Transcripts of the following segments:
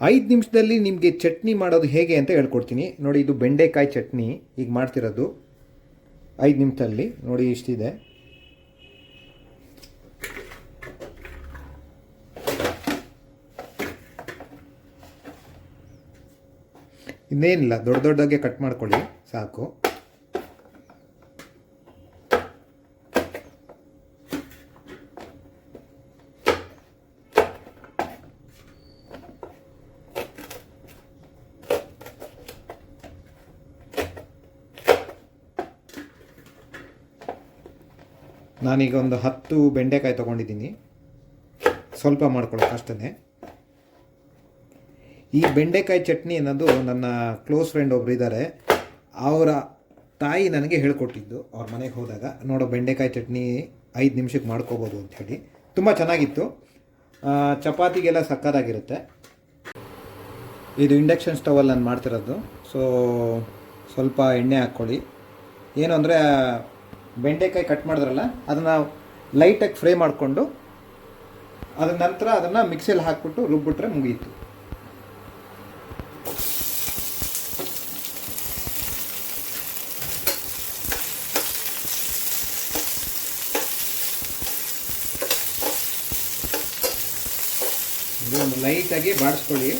5 ನಿಮಿಷದಲ್ಲಿ ನಿಮಗೆ ಚಟ್ನಿ ಮಾಡೋದು ಹೇಗೆ ಅಂತ ಹೇಳ್ಕೊಡ್ತೀನಿ ನೋಡಿ. ಇದು ಬೆಂಡೆಕಾಯಿ ಚಟ್ನಿ ಈಗ ಮಾಡ್ತಿರೋದು 5 ನಿಮಿಷದಲ್ಲಿ. ನೋಡಿ ಇಷ್ಟಿದೆ. ಇನ್ನೇನಿಲ್ಲ, ದೊಡ್ಡ ದೊಡ್ಡದಾಗೆ ಕಟ್ ಮಾಡ್ಕೊಳ್ಳಿ ಸಾಕು. ನಾನೀಗ ಒಂದು 10 ಬೆಂಡೆಕಾಯಿ ತೊಗೊಂಡಿದ್ದೀನಿ, ಸ್ವಲ್ಪ ಮಾಡ್ಕೊಳ್ಳೋಕೆ ಅಷ್ಟೇ. ಈ ಬೆಂಡೆಕಾಯಿ ಚಟ್ನಿ ಅನ್ನೋದು ನನ್ನ ಕ್ಲೋಸ್ ಫ್ರೆಂಡ್ ಒಬ್ರು ಇದ್ದಾರೆ, ಅವರ ತಾಯಿ ನನಗೆ ಹೇಳ್ಕೊಟ್ಟಿದ್ದು ಅವ್ರ ಮನೆಗೆ ಹೋದಾಗ. ನೋಡೋ ಬೆಂಡೆಕಾಯಿ ಚಟ್ನಿ 5 ನಿಮಿಷಕ್ಕೆ ಮಾಡ್ಕೋಬೋದು ಅಂಥೇಳಿ ತುಂಬ ಚೆನ್ನಾಗಿತ್ತು. ಚಪಾತಿಗೆಲ್ಲ ಸಕ್ಕತ್ತಾಗಿರುತ್ತೆ. ಇದು ಇಂಡಕ್ಷನ್ ಸ್ಟವಲ್ಲಿ ನಾನು ಮಾಡ್ತಿರೋದು. ಸೊ ಸ್ವಲ್ಪ ಎಣ್ಣೆ ಹಾಕ್ಕೊಳ್ಳಿ. ಏನು ಅಂದರೆ ಬೆಂಡೆಕಾಯಿ ಕಟ್ ಮಾಡಿದ್ರಲ್ಲ ಅದನ್ನು ಲೈಟಾಗಿ ಫ್ರೈ ಮಾಡಿಕೊಂಡು ಅದರ ನಂತರ ಅದನ್ನು ಮಿಕ್ಸಿಯಲ್ಲಿ ಹಾಕ್ಬಿಟ್ಟು ರುಬ್ಬಿಟ್ರೆ ಮುಗೀತು. ಇದು ಒಂದು ಲೈಟಾಗಿ ಬಾಡಿಸ್ಕೊಳ್ಳಿ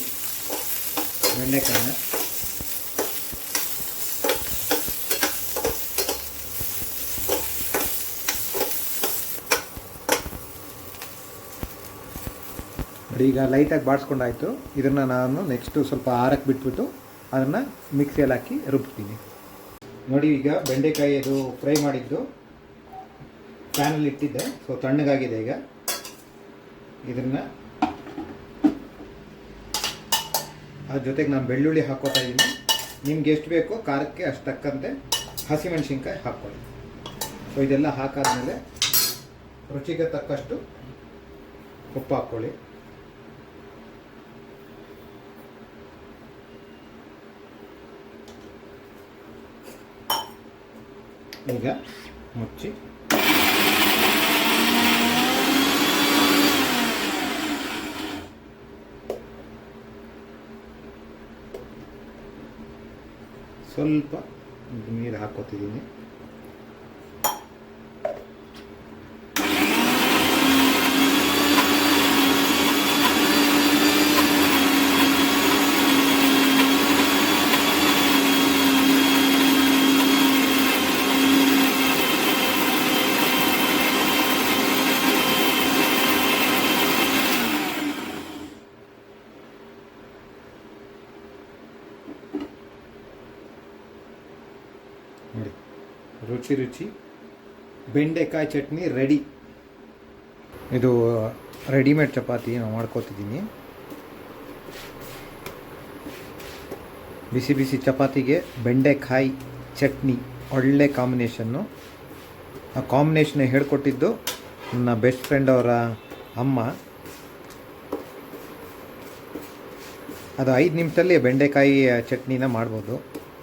ಬೆಂಡೆಕಾಯಿನ. ಈಗ ಲೈಟಾಗಿ ಬಾಡಿಸ್ಕೊಂಡಾಯಿತು. ಇದನ್ನು ನಾನು ನೆಕ್ಸ್ಟು ಸ್ವಲ್ಪ ಆರಕ್ಕೆ ಬಿಟ್ಬಿಟ್ಟು ಅದನ್ನು ಮಿಕ್ಸಿಯಲ್ಲಿ ಹಾಕಿ ರುಬ್ತೀನಿ. ನೋಡಿ ಈಗ ಬೆಂಡೆಕಾಯಿ ಅದು ಫ್ರೈ ಮಾಡಿದ್ದು ಪ್ಯಾನಲ್ಲಿ ಇಟ್ಟಿದ್ದೆ, ಸೊ ತಣ್ಣಗಾಗಿದೆ. ಈಗ ಇದನ್ನು ಅದ್ರ ಜೊತೆಗೆ ನಾನು ಬೆಳ್ಳುಳ್ಳಿ ಹಾಕ್ಕೋತಾ ಇದ್ದೀನಿ. ನಿಮ್ಗೆ ಎಷ್ಟು ಬೇಕೋ ಖಾರಕ್ಕೆ ಅಷ್ಟು ತಕ್ಕಂತೆ ಹಸಿಮೆಣಸಿನ್ಕಾಯಿ ಹಾಕ್ಕೊಳ್ಳಿ. ಸೊ ಇದೆಲ್ಲ ಹಾಕಾದ್ಮೇಲೆ ರುಚಿಗೆ ತಕ್ಕಷ್ಟು ಉಪ್ಪು ಹಾಕ್ಕೊಳ್ಳಿ. ಈಗ ಮುಚ್ಚಿ ಸ್ವಲ್ಪ ನೀರು ಹಾಕೋತಿದ್ದೀನಿ. ನೋಡಿ ರುಚಿ ರುಚಿ ಬೆಂಡೆಕಾಯಿ ಚಟ್ನಿ ರೆಡಿ. ಇದು ರೆಡಿಮೇಡ್ ಚಪಾತಿ ನಾನು ಮಾಡ್ಕೋತಿದ್ದೀನಿ. ಬಿಸಿ ಬಿಸಿ ಚಪಾತಿಗೆ ಬೆಂಡೆಕಾಯಿ ಚಟ್ನಿ ಒಳ್ಳೆ ಕಾಂಬಿನೇಷನ್ನು. ಆ ಕಾಂಬಿನೇಷನ್ ಹೇಳ್ಕೊಟ್ಟಿದ್ದು ನನ್ನ ಬೆಸ್ಟ್ ಫ್ರೆಂಡ್ ಅವರ ಅಮ್ಮ. ಅದು 5 ನಿಮಿಷದಲ್ಲಿ ಬೆಂಡೆಕಾಯಿ ಚಟ್ನಿನ ಮಾಡ್ಬೋದು.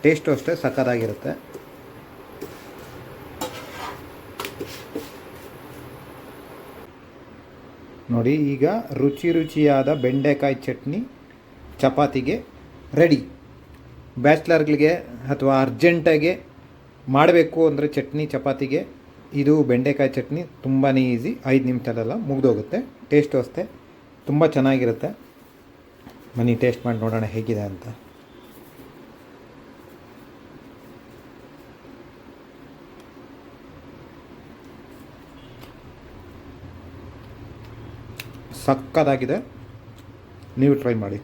ಟೇಸ್ಟು ಅಷ್ಟೇ ಸಕ್ಕತ್ತಾಗಿರುತ್ತೆ. ನೋಡಿ ಈಗ ರುಚಿ ರುಚಿಯಾದ ಬೆಂಡೆಕಾಯಿ ಚಟ್ನಿ ಚಪಾತಿಗೆ ರೆಡಿ. ಬ್ಯಾಚ್ಲರ್ಗಳಿಗೆ ಅಥವಾ ಅರ್ಜೆಂಟಾಗೆ ಮಾಡಬೇಕು ಅಂದರೆ ಚಟ್ನಿ ಚಪಾತಿಗೆ ಇದು ಬೆಂಡೆಕಾಯಿ ಚಟ್ನಿ ತುಂಬಾ ಈಸಿ. 5 ನಿಮಿಷದಲ್ಲ ಮುಗಿದೋಗುತ್ತೆ. ಟೇಸ್ಟು ಅಷ್ಟೇ ತುಂಬ ಚೆನ್ನಾಗಿರುತ್ತೆ. ಬನ್ನಿ ಟೇಸ್ಟ್ ಮಾಡಿ ನೋಡೋಣ ಹೇಗಿದೆ ಅಂತ. ಸಕ್ಕತ್ತಾಗಿದೆ, ನೀವು ಟ್ರೈ ಮಾಡಿ.